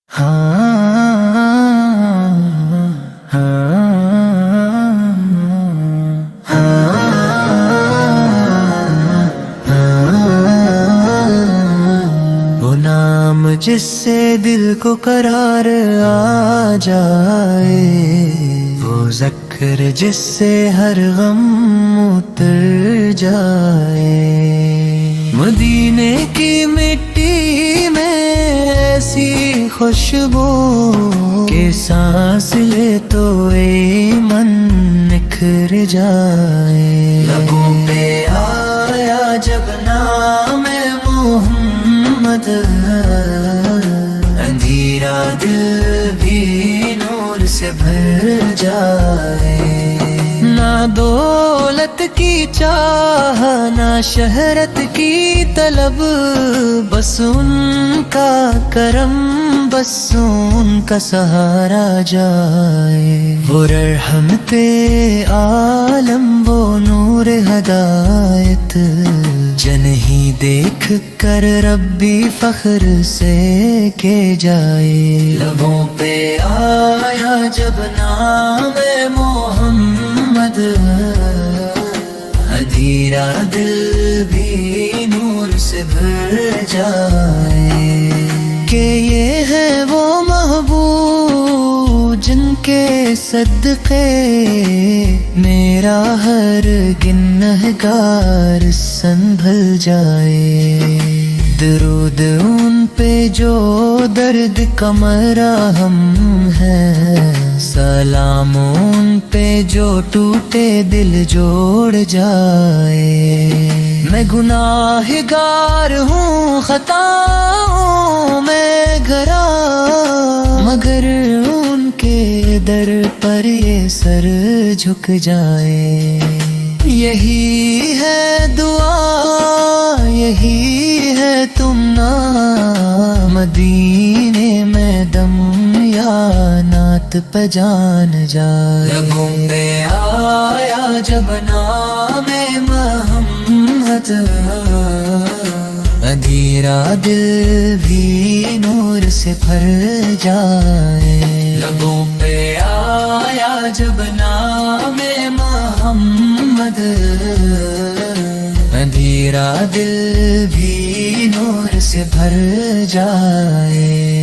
وہ نام جس سے دل کو قرار آ جائے، وہ ذکر جس سے ہر غم اتر جائے، مدینے کی مٹی میں ایسی خوشبو کہ سانس لے تو ایمن نکھر جائے، لبوں پہ آیا جب نام محمد، اندھیرا دل بھی نور سے بھر جائے، نہ دولت کی چاہ نہ شہرت کی طلب، بس ان کا کرم، بس ان کا سہارا جائے، وہ رحمت عالم، وہ نور ہدایت، جن ہی دیکھ کر ربی فخر سے کہ جائے، لبوں پہ آیا جب نام محمد، اندھیرا دل بھی نور سے بھر جائے، کہ یہ ہے وہ محبوب جن کے صدقے میرا ہر گنہگار سنبھل جائے، درود ان پہ جو درد کا مرہم ہے، سلام ان پہ جو ٹوٹے دل جوڑ جائے، میں گناہگار ہوں، خطاؤں میں گھرا، مگر ان کے در پر یہ سر جھک جائے، یہی ہے دعا، یہی ہے تمنا، مدینے میں دم یا نعت پہ جان جائے، لبوں پہ آیا جب نام محمد، اندھیرا دل بھی نور سے بھر جائے، لبوں پہ آیا جب نام محمد، اندھیرا دل بھی نور سے بھر جائے۔